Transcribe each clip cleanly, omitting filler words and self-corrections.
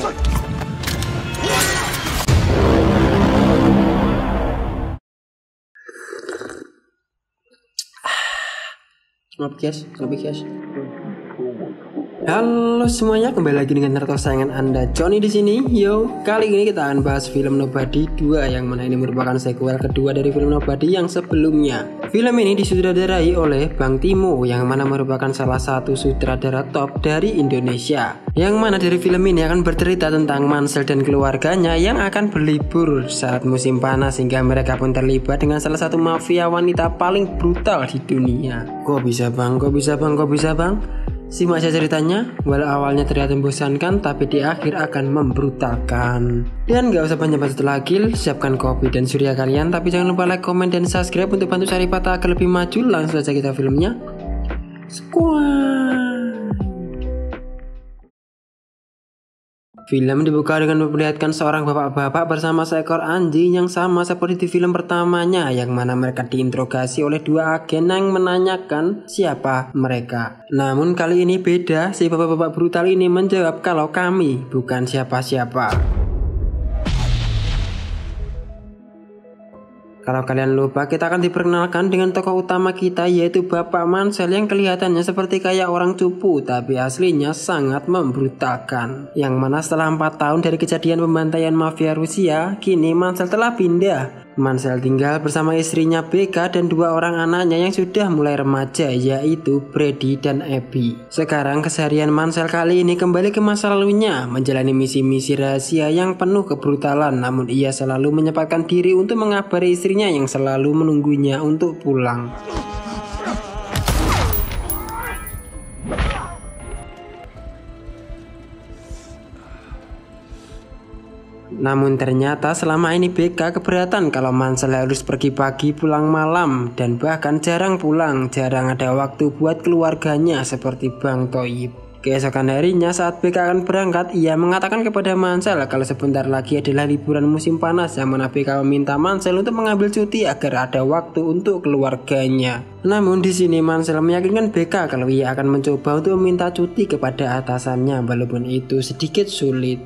Ngopi guys. Halo semuanya, kembali lagi dengan Naruto kesayangan Anda, Johnny di sini. Yo, kali ini kita akan bahas film Nobody 2 yang mana ini merupakan sequel kedua dari film Nobody yang sebelumnya. Film ini disutradarai oleh Bang Timo yang mana merupakan salah satu sutradara top dari Indonesia. Yang mana dari film ini akan bercerita tentang Mansell dan keluarganya yang akan berlibur saat musim panas hingga mereka pun terlibat dengan salah satu mafia wanita paling brutal di dunia. Kok bisa bang? Simak saja ceritanya, walau awalnya terlihat membosankan tapi di akhir akan membrutalkan. Dan gak usah banyak-banyak lagi, siapkan kopi dan surya kalian, tapi jangan lupa like, komen, dan subscribe untuk bantu Saripata agar lebih maju. Langsung saja kita filmnya. Squad. Film dibuka dengan memperlihatkan seorang bapak-bapak bersama seekor anjing yang sama seperti di film pertamanya, yang mana mereka diinterogasi oleh dua agen yang menanyakan siapa mereka. Namun kali ini beda, si bapak-bapak brutal ini menjawab kalau kami bukan siapa-siapa. Kalau kalian lupa, kita akan diperkenalkan dengan tokoh utama kita, yaitu Bapak Mansell yang kelihatannya seperti kayak orang cupu tapi aslinya sangat membrutalkan. Yang mana setelah 4 tahun dari kejadian pembantaian mafia Rusia, kini Mansell telah pindah. Mansell tinggal bersama istrinya Becca dan 2 orang anaknya yang sudah mulai remaja, yaitu Brady dan Abby. Sekarang keseharian Mansell kali ini kembali ke masa lalunya, menjalani misi-misi rahasia yang penuh kebrutalan, namun ia selalu menyempatkan diri untuk mengabari istrinya yang selalu menunggunya untuk pulang. Namun ternyata selama ini Becca keberatan kalau Mansell harus pergi pagi pulang malam, dan bahkan jarang pulang, jarang ada waktu buat keluarganya seperti Bang Toyib. Keesokan harinya saat Becca akan berangkat, ia mengatakan kepada Mansell kalau sebentar lagi adalah liburan musim panas, yang mana Becca meminta Mansell untuk mengambil cuti agar ada waktu untuk keluarganya. Namun di sini Mansell meyakinkan Becca kalau ia akan mencoba untuk meminta cuti kepada atasannya, walaupun itu sedikit sulit.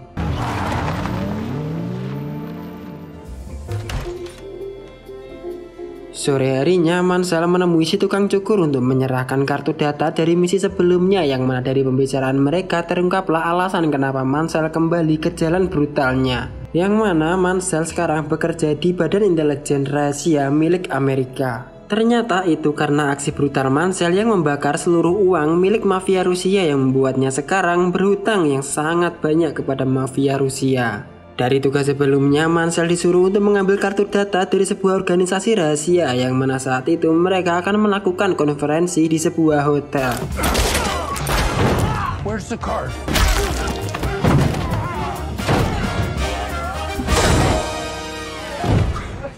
Sore harinya Mansell menemui si tukang cukur untuk menyerahkan kartu data dari misi sebelumnya, yang mana dari pembicaraan mereka terungkaplah alasan kenapa Mansell kembali ke jalan brutalnya. Yang mana Mansell sekarang bekerja di Badan Intelijen Rahasia milik Amerika. Ternyata itu karena aksi brutal Mansell yang membakar seluruh uang milik mafia Rusia yang membuatnya sekarang berhutang yang sangat banyak kepada mafia Rusia. Dari tugas sebelumnya, Mansell disuruh untuk mengambil kartu data dari sebuah organisasi rahasia, yang mana saat itu mereka akan melakukan konferensi di sebuah hotel. Where's the card?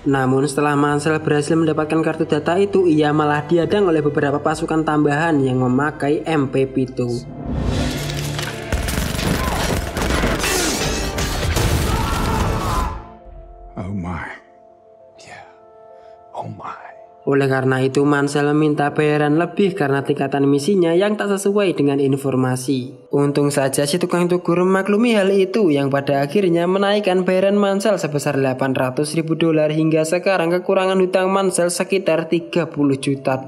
Namun setelah Mansell berhasil mendapatkan kartu data itu, ia malah dihadang oleh beberapa pasukan tambahan yang memakai MP7. Oh my. Yeah. Oh my. Oleh karena itu Mansell meminta bayaran lebih karena tingkatan misinya yang tak sesuai dengan informasi. Untung saja si tukang cukur memaklumi hal itu, yang pada akhirnya menaikkan bayaran Mansell sebesar $800.000 hingga sekarang kekurangan hutang Mansell sekitar $30 juta.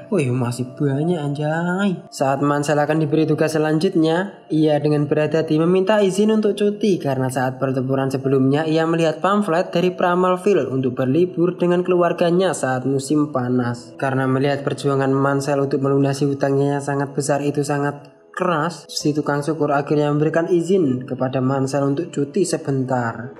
Wih, masih banyak anjay. Saat Mansell akan diberi tugas selanjutnya, ia dengan berhati-hati meminta izin untuk cuti karena saat pertempuran sebelumnya ia melihat pamflet dari Pramalville untuk berlibur dengan keluarganya saat musim panas. Karena melihat perjuangan Mansell untuk melunasi hutangnya yang sangat besar itu sangat keras, si tukang syukur akhirnya memberikan izin kepada Mansell untuk cuti sebentar.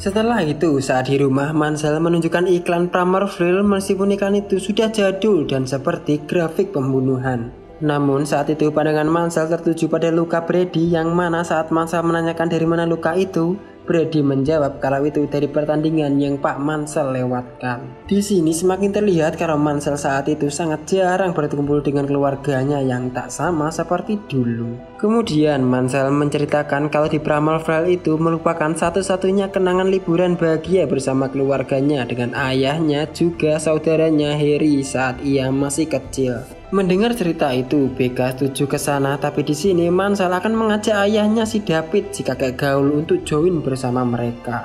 Setelah itu, saat di rumah, Mansell menunjukkan iklan Pramalville meskipun iklan itu sudah jadul dan seperti grafik pembunuhan. Namun saat itu pandangan Mansell tertuju pada luka Brady, yang mana saat Mansell menanyakan dari mana luka itu, Brady menjawab kalau itu dari pertandingan yang Pak Mansell lewatkan. Di sini semakin terlihat kalau Mansell saat itu sangat jarang berkumpul dengan keluarganya yang tak sama seperti dulu. Kemudian Mansell menceritakan kalau di Pramalville itu merupakan satu-satunya kenangan liburan bahagia bersama keluarganya dengan ayahnya juga saudaranya Harry saat ia masih kecil. Mendengar cerita itu, BK setuju ke sana, tapi di sini Mansell akan mengajak ayahnya si David, si kakek gaul, untuk join bersama mereka.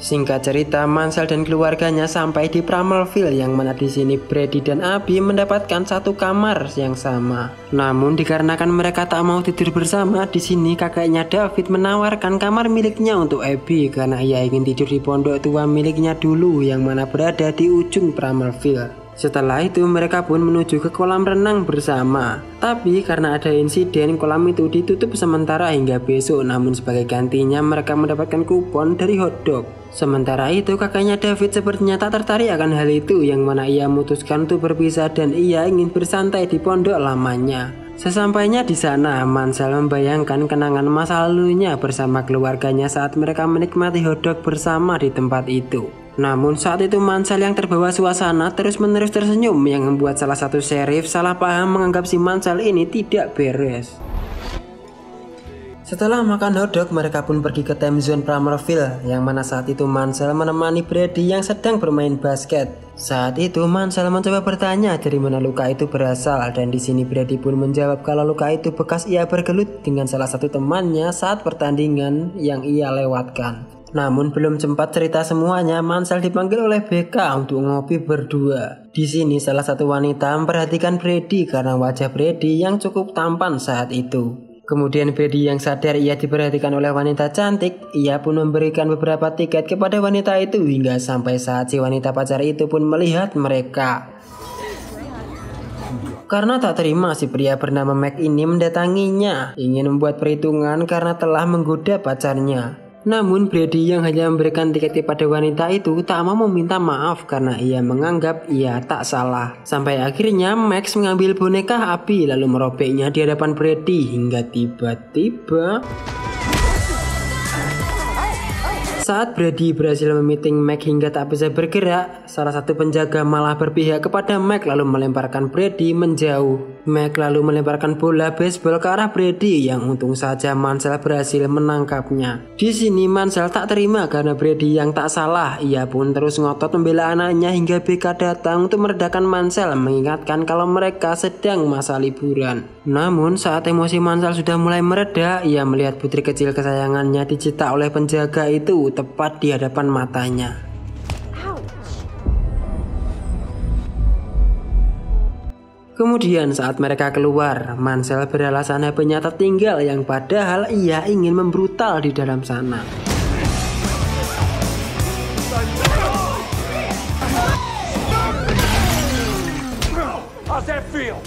Singkat cerita, Mansell dan keluarganya sampai di Primalville, yang mana di sini Brady dan Abby mendapatkan satu kamar yang sama. Namun dikarenakan mereka tak mau tidur bersama, di sini kakeknya David menawarkan kamar miliknya untuk Abby karena ia ingin tidur di pondok tua miliknya dulu, yang mana berada di ujung Primalville. Setelah itu mereka pun menuju ke kolam renang bersama. Tapi karena ada insiden, kolam itu ditutup sementara hingga besok. Namun sebagai gantinya mereka mendapatkan kupon dari hotdog. Sementara itu kakaknya David sepertinya tak tertarik akan hal itu, yang mana ia memutuskan untuk berpisah dan ia ingin bersantai di pondok lamanya. Sesampainya di sana, Mansell membayangkan kenangan masa lalunya bersama keluarganya saat mereka menikmati hotdog bersama di tempat itu. Namun saat itu Mansell yang terbawa suasana terus-menerus tersenyum, yang membuat salah satu sheriff salah paham menganggap si Mansell ini tidak beres. Setelah makan hotdog, mereka pun pergi ke time zone Primalville, yang mana saat itu Mansell menemani Brady yang sedang bermain basket. Saat itu Mansell mencoba bertanya dari mana luka itu berasal, dan di sini Brady pun menjawab kalau luka itu bekas ia bergelut dengan salah satu temannya saat pertandingan yang ia lewatkan. Namun belum sempat cerita semuanya, Mansell dipanggil oleh BK untuk ngopi berdua. Di sini salah satu wanita memperhatikan Brady karena wajah Brady yang cukup tampan saat itu. Kemudian Brady yang sadar ia diperhatikan oleh wanita cantik, ia pun memberikan beberapa tiket kepada wanita itu hingga sampai saat si wanita pacar itu pun melihat mereka. Karena tak terima, si pria bernama Mac ini mendatanginya, ingin membuat perhitungan karena telah menggoda pacarnya. Namun Brady yang hanya memberikan tiket kepada wanita itu tak mau meminta maaf karena ia menganggap ia tak salah. Sampai akhirnya Max mengambil boneka Abby lalu merobeknya di hadapan Brady hingga tiba-tiba saat Brady berhasil memiting Mac hingga tak bisa bergerak, salah satu penjaga malah berpihak kepada Mac lalu melemparkan Brady menjauh. Mac lalu melemparkan bola baseball ke arah Brady yang untung saja Mansell berhasil menangkapnya. Di sini Mansell tak terima karena Brady yang tak salah. Ia pun terus ngotot membela anaknya hingga BK datang untuk meredakan Mansell, mengingatkan kalau mereka sedang masa liburan. Namun saat emosi Mansell sudah mulai mereda, ia melihat putri kecil kesayangannya dicetak oleh penjaga itu tepat di hadapan matanya. Kemudian saat mereka keluar, Mansell beralasan HP-nya tertinggal yang padahal ia ingin membrutal di dalam sana. How's that feel?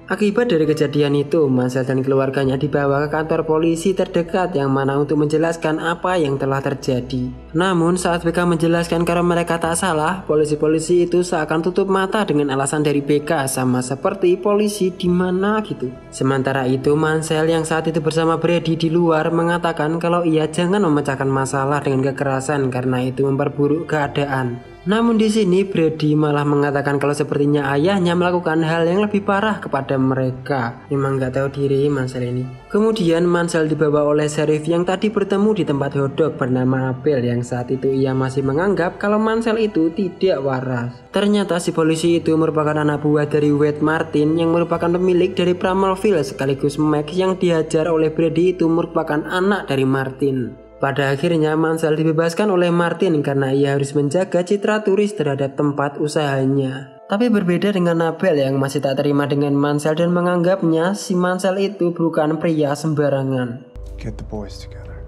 Akibat dari kejadian itu, Mansell dan keluarganya dibawa ke kantor polisi terdekat yang mana untuk menjelaskan apa yang telah terjadi. Namun saat BK menjelaskan kalau mereka tak salah, polisi-polisi itu seakan tutup mata dengan alasan dari BK, sama seperti polisi di mana gitu. Sementara itu Mansell yang saat itu bersama Brady di luar mengatakan kalau ia jangan memecahkan masalah dengan kekerasan karena itu memperburuk keadaan. Namun di sini Brady malah mengatakan kalau sepertinya ayahnya melakukan hal yang lebih parah kepada mereka. Memang gak tahu diri Mansell ini. Kemudian Mansell dibawa oleh sheriff yang tadi bertemu di tempat hotdog bernama Abel, yang saat itu ia masih menganggap kalau Mansell itu tidak waras. Ternyata si polisi itu merupakan anak buah dari Wade Martin yang merupakan pemilik dari Primalville, sekaligus Max yang dihajar oleh Brady itu merupakan anak dari Martin. Pada akhirnya Mansell dibebaskan oleh Martin karena ia harus menjaga citra turis terhadap tempat usahanya. Tapi berbeda dengan Abel yang masih tak terima dengan Mansell dan menganggapnya si Mansell itu bukan pria sembarangan. Get the boys together.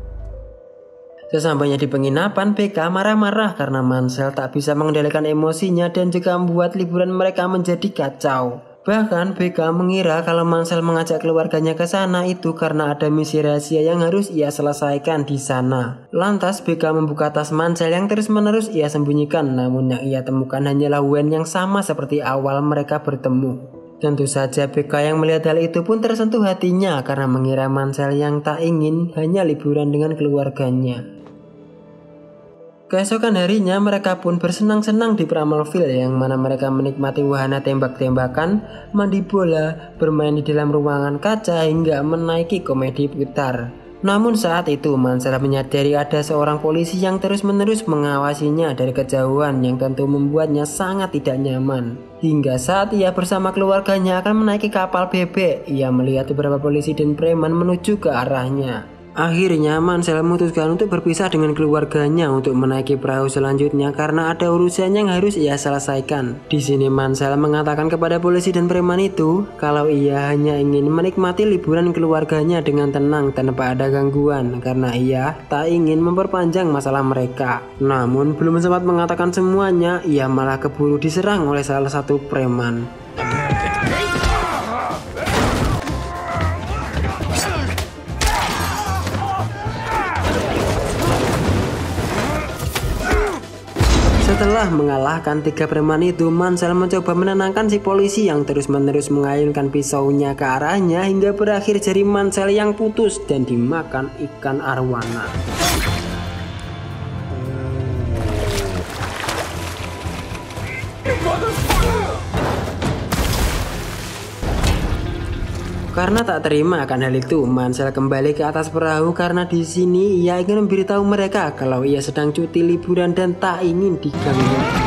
Sesampainya di penginapan, BK marah-marah karena Mansell tak bisa mengendalikan emosinya dan juga membuat liburan mereka menjadi kacau. Bahkan BK mengira kalau Mansell mengajak keluarganya ke sana itu karena ada misi rahasia yang harus ia selesaikan di sana. Lantas BK membuka tas Mansell yang terus-menerus ia sembunyikan, namun yang ia temukan hanyalah Wen yang sama seperti awal mereka bertemu. Tentu saja BK yang melihat hal itu pun tersentuh hatinya karena mengira Mansell yang tak ingin hanya liburan dengan keluarganya. Keesokan harinya mereka pun bersenang-senang di Primalville yang mana mereka menikmati wahana tembak-tembakan, mandi bola, bermain di dalam ruangan kaca hingga menaiki komedi putar. Namun saat itu Mansell menyadari ada seorang polisi yang terus-menerus mengawasinya dari kejauhan yang tentu membuatnya sangat tidak nyaman. Hingga saat ia bersama keluarganya akan menaiki kapal bebek, ia melihat beberapa polisi dan preman menuju ke arahnya. Akhirnya Mansell memutuskan untuk berpisah dengan keluarganya untuk menaiki perahu selanjutnya karena ada urusan yang harus ia selesaikan. Di sini Mansell mengatakan kepada polisi dan preman itu kalau ia hanya ingin menikmati liburan keluarganya dengan tenang tanpa ada gangguan karena ia tak ingin memperpanjang masalah mereka. Namun belum sempat mengatakan semuanya, ia malah keburu diserang oleh salah satu preman. Setelah mengalahkan 3 preman itu, Mansell mencoba menenangkan si polisi yang terus-menerus mengayunkan pisaunya ke arahnya hingga berakhir jari Mansell yang putus dan dimakan ikan arwana. Karena tak terima akan hal itu, Mansell kembali ke atas perahu karena di sini ia ingin memberitahu mereka kalau ia sedang cuti liburan dan tak ingin diganggu.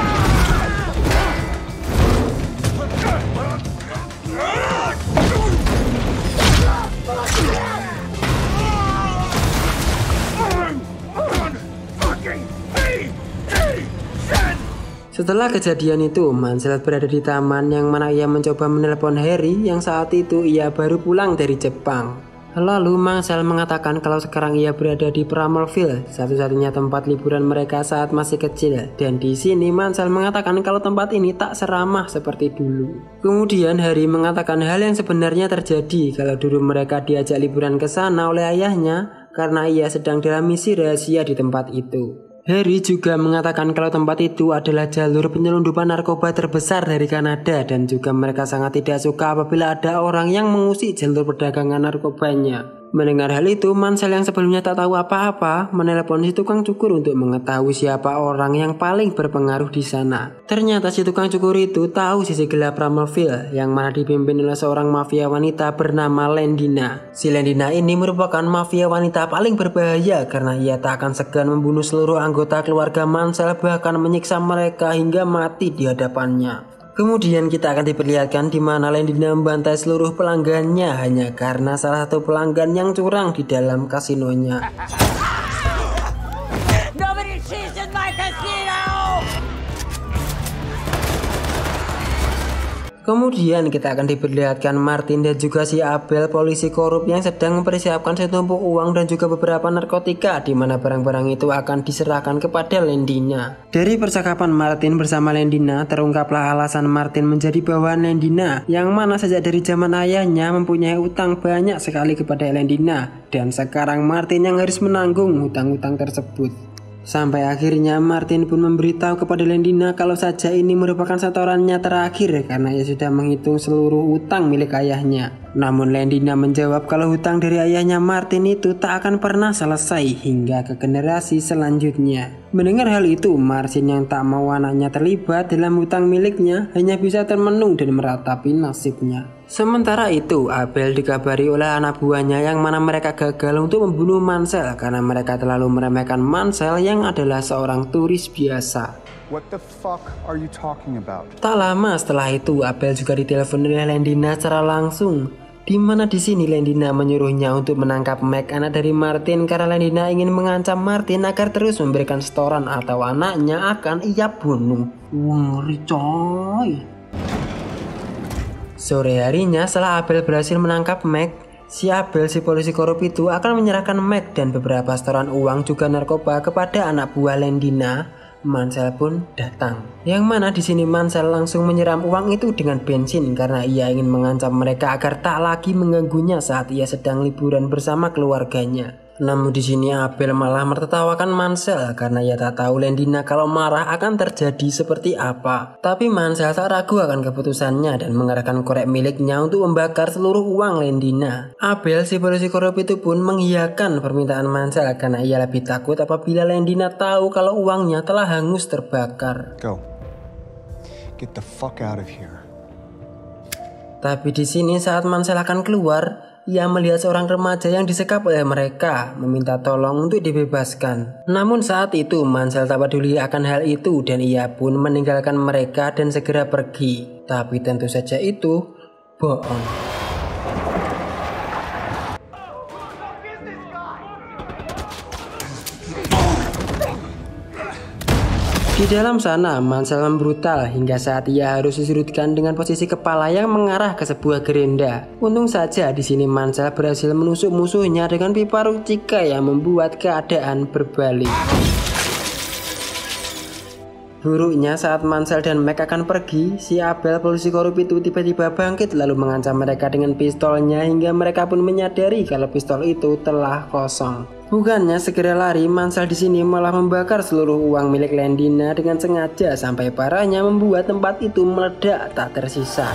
Setelah kejadian itu, Mansell berada di taman yang mana ia mencoba menelpon Harry yang saat itu ia baru pulang dari Jepang. Lalu Mansell mengatakan kalau sekarang ia berada di Pramalville, satu-satunya tempat liburan mereka saat masih kecil. Dan di sini Mansell mengatakan kalau tempat ini tak seramah seperti dulu. Kemudian Harry mengatakan hal yang sebenarnya terjadi kalau dulu mereka diajak liburan ke sana oleh ayahnya karena ia sedang dalam misi rahasia di tempat itu. Harry juga mengatakan kalau tempat itu adalah jalur penyelundupan narkoba terbesar dari Kanada dan juga mereka sangat tidak suka apabila ada orang yang mengusik jalur perdagangan narkobanya. Mendengar hal itu, Mansell yang sebelumnya tak tahu apa-apa menelepon si tukang cukur untuk mengetahui siapa orang yang paling berpengaruh di sana. Ternyata si tukang cukur itu tahu sisi gelap Pramalville yang mana dipimpin oleh seorang mafia wanita bernama Lendina. Si Lendina ini merupakan mafia wanita paling berbahaya karena ia tak akan segan membunuh seluruh anggota keluarga Mansell bahkan menyiksa mereka hingga mati di hadapannya. Kemudian kita akan diperlihatkan di mana Lendina membantai seluruh pelanggannya hanya karena salah satu pelanggan yang curang di dalam kasinonya. Nobody cheats in my casino! Kemudian kita akan diperlihatkan Martin dan juga si Abel, polisi korup yang sedang mempersiapkan setumpuk uang dan juga beberapa narkotika di mana barang-barang itu akan diserahkan kepada Lendina. Dari percakapan Martin bersama Lendina, terungkaplah alasan Martin menjadi bawahan Lendina yang mana sejak dari zaman ayahnya mempunyai utang banyak sekali kepada Lendina dan sekarang Martin yang harus menanggung hutang-hutang tersebut. Sampai akhirnya Martin pun memberitahu kepada Lendina kalau saja ini merupakan setorannya terakhir karena ia sudah menghitung seluruh utang milik ayahnya. Namun Lendina menjawab kalau hutang dari ayahnya Martin itu tak akan pernah selesai hingga ke generasi selanjutnya. Mendengar hal itu, Martin yang tak mau anaknya terlibat dalam hutang miliknya hanya bisa termenung dan meratapi nasibnya. Sementara itu, Abel dikabari oleh anak buahnya yang mana mereka gagal untuk membunuh Mansell karena mereka terlalu meremehkan Mansell yang adalah seorang turis biasa. What the fuck are you talking about? Tak lama setelah itu, Abel juga ditelepon oleh Lendina secara langsung. Di mana di sini Lendina menyuruhnya untuk menangkap Meg, anak dari Martin, karena Lendina ingin mengancam Martin agar terus memberikan setoran atau anaknya akan ia bunuh. Ngeri coy. Sore harinya setelah Abel berhasil menangkap Meg, si Abel si polisi korup itu akan menyerahkan Meg dan beberapa setoran uang juga narkoba kepada anak buah Lendina. Mansell pun datang. Yang mana di sini Mansell langsung menyiram uang itu dengan bensin karena ia ingin mengancam mereka agar tak lagi mengganggunya saat ia sedang liburan bersama keluarganya. Namun di sini Abel malah menertawakan Mansell karena ia tak tahu Lendina kalau marah akan terjadi seperti apa. Tapi Mansell tak ragu akan keputusannya dan mengarahkan korek miliknya untuk membakar seluruh uang Lendina. Abel si polisi korup itu pun mengiyakan permintaan Mansell karena ia lebih takut apabila Lendina tahu kalau uangnya telah hangus terbakar. Go. Get the fuck out of here. Tapi di sini saat Mansell akan keluar, ia melihat seorang remaja yang disekap oleh mereka, meminta tolong untuk dibebaskan. Namun saat itu Mansell tak peduli akan hal itu dan ia pun meninggalkan mereka dan segera pergi. Tapi tentu saja itu bohong. Di dalam sana, Mansell membrutal hingga saat ia harus disurutkan dengan posisi kepala yang mengarah ke sebuah gerenda. Untung saja di sini Mansell berhasil menusuk musuhnya dengan pipa Ruchika yang membuat keadaan berbalik. Buruknya saat Mansell dan Mac akan pergi, si Abel polisi korup itu tiba-tiba bangkit lalu mengancam mereka dengan pistolnya hingga mereka pun menyadari kalau pistol itu telah kosong. Bukannya segera lari, Mansell di sini malah membakar seluruh uang milik Lendina dengan sengaja sampai parahnya membuat tempat itu meledak tak tersisa.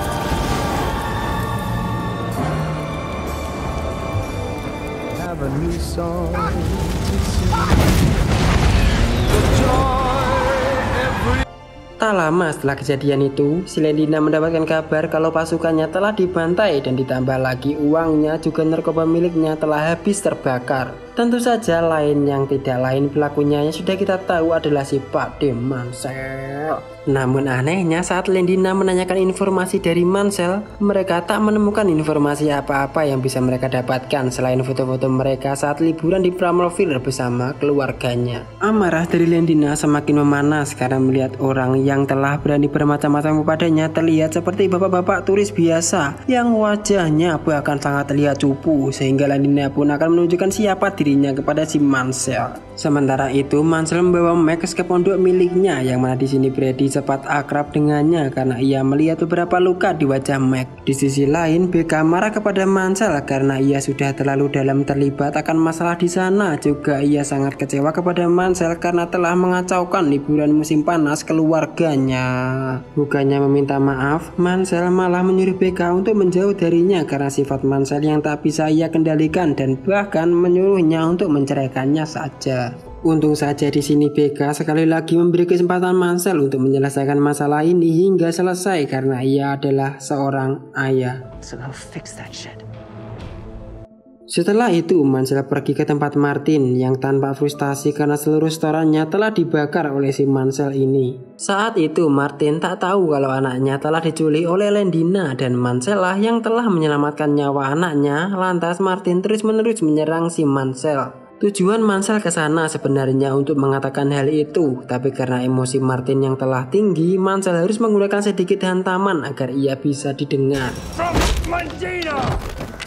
Tak lama setelah kejadian itu, si Lendina mendapatkan kabar kalau pasukannya telah dibantai dan ditambah lagi uangnya juga narkoba miliknya telah habis terbakar. Tentu saja yang tidak lain pelakunya yang sudah kita tahu adalah si Pak D. Mansell. Namun anehnya saat Lendina menanyakan informasi dari Mansell, mereka tak menemukan informasi apa-apa yang bisa mereka dapatkan selain foto-foto mereka saat liburan di Pramerville bersama keluarganya. Amarah dari Lendina semakin memanas karena melihat orang yang telah berani bermacam-macam kepadanya terlihat seperti bapak-bapak turis biasa yang wajahnya bahkan sangat terlihat cupu, sehingga Lendina pun akan menunjukkan siapa dirinya kepada si Mansell. Sementara itu Mansell membawa Max ke pondok miliknya yang mana di sini Brady sempat akrab dengannya karena ia melihat beberapa luka di wajah Max. Di sisi lain BK marah kepada Mansell karena ia sudah terlalu dalam terlibat akan masalah di sana. Juga ia sangat kecewa kepada Mansell karena telah mengacaukan liburan musim panas keluarganya. Bukannya meminta maaf, Mansell malah menyuruh BK untuk menjauh darinya karena sifat Mansell yang tak bisa ia kendalikan dan bahkan menyuruhnya untuk menceraikannya saja. Untung saja di sini BK sekali lagi memberi kesempatan Mansell untuk menyelesaikan masalah ini hingga selesai karena ia adalah seorang ayah. Setelah itu Mansell pergi ke tempat Martin yang tanpa frustasi karena seluruh setorannya telah dibakar oleh si Mansell ini. Saat itu Martin tak tahu kalau anaknya telah diculik oleh Lendina dan Mansell lah yang telah menyelamatkan nyawa anaknya. Lantas Martin terus-menerus menyerang si Mansell. Tujuan Mansell ke sana sebenarnya untuk mengatakan hal itu, tapi karena emosi Martin yang telah tinggi, Mansell harus menggunakan sedikit hantaman agar ia bisa didengar.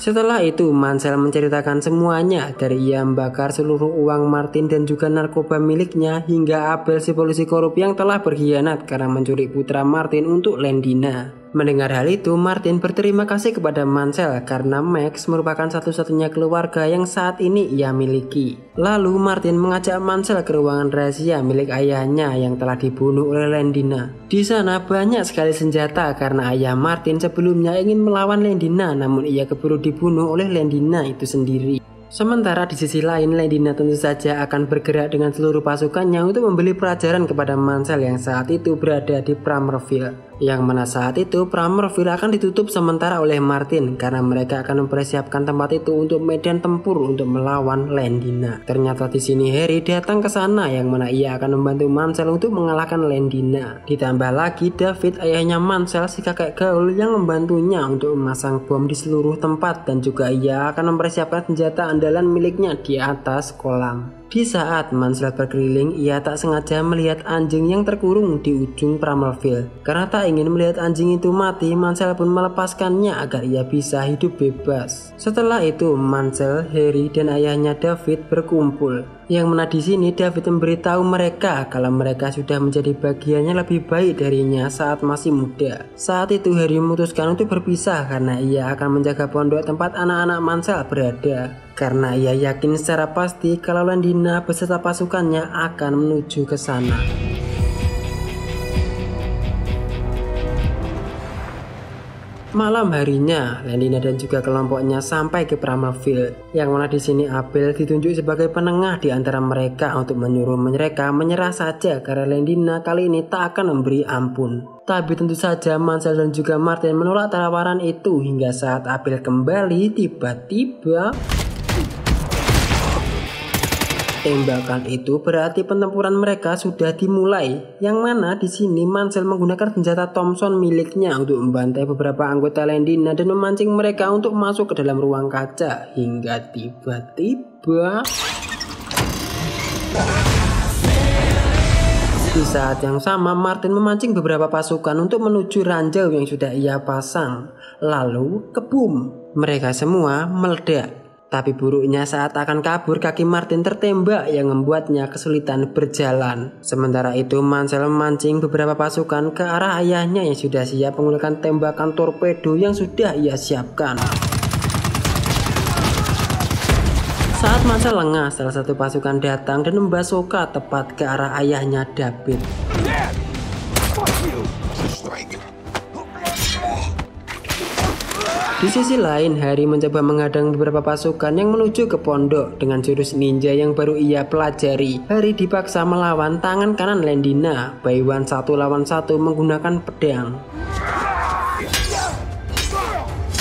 Setelah itu Mansell menceritakan semuanya dari ia membakar seluruh uang Martin dan juga narkoba miliknya hingga Abel si polisi korup yang telah berkhianat karena mencuri putra Martin untuk Lendina. Mendengar hal itu, Martin berterima kasih kepada Mansell karena Max merupakan satu-satunya keluarga yang saat ini ia miliki. Lalu Martin mengajak Mansell ke ruangan rahasia milik ayahnya yang telah dibunuh oleh Lendina. Di sana banyak sekali senjata karena ayah Martin sebelumnya ingin melawan Lendina, namun ia keburu dibunuh oleh Lendina itu sendiri. Sementara di sisi lain, Lendina tentu saja akan bergerak dengan seluruh pasukannya untuk memberi pelajaran kepada Mansell yang saat itu berada di Pramerville. Yang mana saat itu Pramerville akan ditutup sementara oleh Martin karena mereka akan mempersiapkan tempat itu untuk medan tempur untuk melawan Lendina. Ternyata di sini Harry datang ke sana yang mana ia akan membantu Mansell untuk mengalahkan Lendina. Ditambah lagi David, ayahnya Mansell, si kakek gaul yang membantunya untuk memasang bom di seluruh tempat dan juga ia akan mempersiapkan senjata andalan miliknya di atas kolam. Di saat Mansell berkeliling, ia tak sengaja melihat anjing yang terkurung di ujung Pramerville. Karena tak ingin melihat anjing itu mati, Mansell pun melepaskannya agar ia bisa hidup bebas. Setelah itu, Mansell, Harry, dan ayahnya David berkumpul. Yang mana di sini David memberitahu mereka kalau mereka sudah menjadi bagiannya lebih baik darinya saat masih muda. Saat itu Harry memutuskan untuk berpisah karena ia akan menjaga pondok tempat anak-anak Mansell berada. Karena ia yakin secara pasti kalau Lendina beserta pasukannya akan menuju ke sana. Malam harinya, Lendina dan juga kelompoknya sampai ke Pramerville, yang mana di sini Abel ditunjuk sebagai penengah di antara mereka untuk menyuruh mereka menyerah saja karena Lendina kali ini tak akan memberi ampun. Tapi tentu saja Mansell dan juga Martin menolak tawaran itu hingga saat April kembali tiba-tiba tembakan itu berarti pertempuran mereka sudah dimulai. Yang mana di sini Mansell menggunakan senjata Thompson miliknya untuk membantai beberapa anggota Lendina dan memancing mereka untuk masuk ke dalam ruang kaca hingga tiba-tiba di saat yang sama, Martin memancing beberapa pasukan untuk menuju ranjau yang sudah ia pasang. Lalu, kebum, mereka semua meledak. Tapi buruknya saat akan kabur, kaki Martin tertembak yang membuatnya kesulitan berjalan. Sementara itu, Mansell memancing beberapa pasukan ke arah ayahnya yang sudah siap menggunakan tembakan torpedo yang sudah ia siapkan. Saat Mansell lengah, salah satu pasukan datang dan membasoka tepat ke arah ayahnya David. Di sisi lain, Harry mencoba menghadang beberapa pasukan yang menuju ke pondok dengan jurus ninja yang baru ia pelajari. Harry dipaksa melawan tangan kanan Lendina, Baywan 1 lawan 1 menggunakan pedang.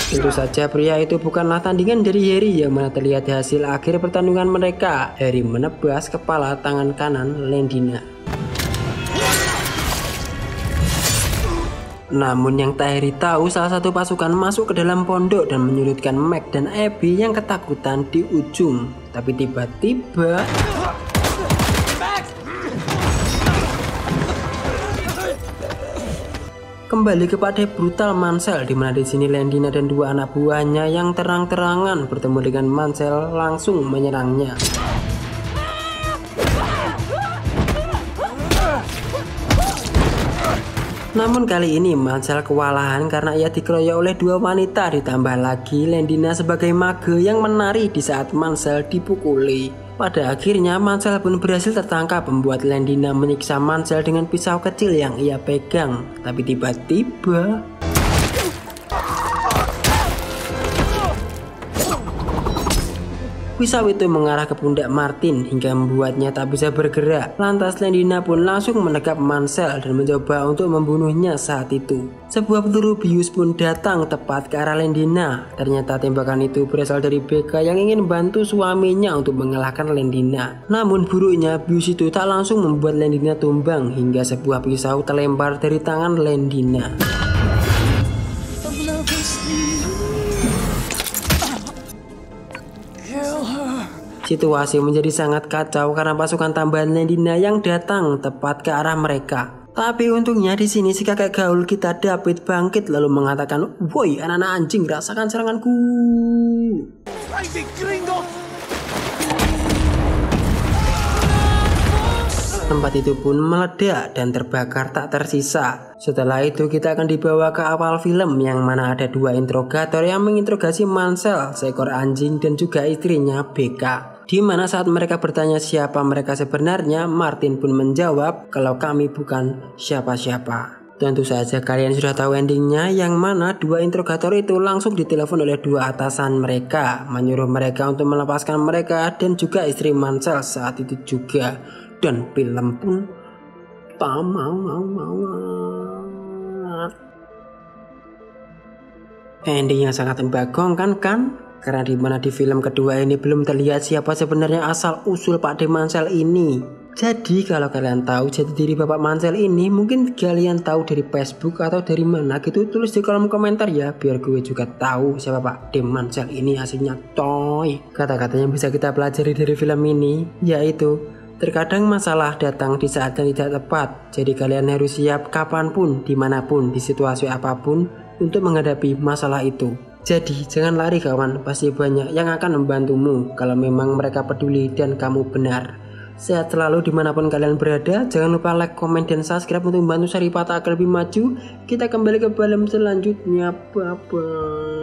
Tentu saja pria itu bukanlah tandingan dari Harry yang mana terlihat hasil akhir pertandingan mereka. Harry menebas kepala tangan kanan Lendina. Namun yang tak Harry tahu, salah satu pasukan masuk ke dalam pondok dan menyulitkan Meg dan Abby yang ketakutan di ujung. Tapi tiba-tiba kembali kepada brutal Mansell, di mana di sini Lendina dan dua anak buahnya yang terang-terangan bertemu dengan Mansell langsung menyerangnya. Namun kali ini Mansell kewalahan karena ia dikeroyok oleh dua wanita, ditambah lagi Lendina sebagai mage yang menari di saat Mansell dipukuli. Pada akhirnya Mansell pun berhasil tertangkap, membuat Lendina menyiksa Mansell dengan pisau kecil yang ia pegang. Tapi tiba-tiba pisau itu mengarah ke pundak Martin hingga membuatnya tak bisa bergerak. Lantas Lendina pun langsung menekap Mansell dan mencoba untuk membunuhnya saat itu. Sebuah peluru bius pun datang tepat ke arah Lendina. Ternyata tembakan itu berasal dari Becca yang ingin bantu suaminya untuk mengalahkan Lendina. Namun buruknya bius itu tak langsung membuat Lendina tumbang hingga sebuah pisau terlempar dari tangan Lendina. Situasi menjadi sangat kacau karena pasukan tambahan Lendina yang datang tepat ke arah mereka. Tapi untungnya di sini si kakek gaul kita David bangkit lalu mengatakan, "Woi anak-anak anjing, rasakan seranganku." Tempat itu pun meledak dan terbakar tak tersisa. Setelah itu kita akan dibawa ke awal film yang mana ada dua interrogator yang menginterogasi Mansell, seekor anjing, dan juga istrinya Becca. Di mana saat mereka bertanya siapa mereka sebenarnya, Martin pun menjawab kalau kami bukan siapa-siapa. Tentu saja kalian sudah tahu endingnya, yang mana dua interrogator itu langsung ditelepon oleh dua atasan mereka, menyuruh mereka untuk melepaskan mereka dan juga istri Mansell saat itu juga. Dan film pun tamat. Ending yang sangat membagongkan kan? Karena dimana di film kedua ini belum terlihat siapa sebenarnya asal usul Pak De Mansell ini. Jadi kalau kalian tahu jati diri Bapak Mansell ini, mungkin kalian tahu dari Facebook atau dari mana gitu, tulis di kolom komentar ya, biar gue juga tahu siapa Pak De Mansell ini aslinya coy. Kata-kata yang bisa kita pelajari dari film ini yaitu, terkadang masalah datang di saat yang tidak tepat. Jadi kalian harus siap kapanpun, dimanapun, di situasi apapun untuk menghadapi masalah itu. Jadi jangan lari kawan, pasti banyak yang akan membantumu kalau memang mereka peduli dan kamu benar. Sehat selalu dimanapun kalian berada. Jangan lupa like, komen, dan subscribe untuk membantu Saripata agar lebih maju. Kita kembali ke film selanjutnya. Bye bye.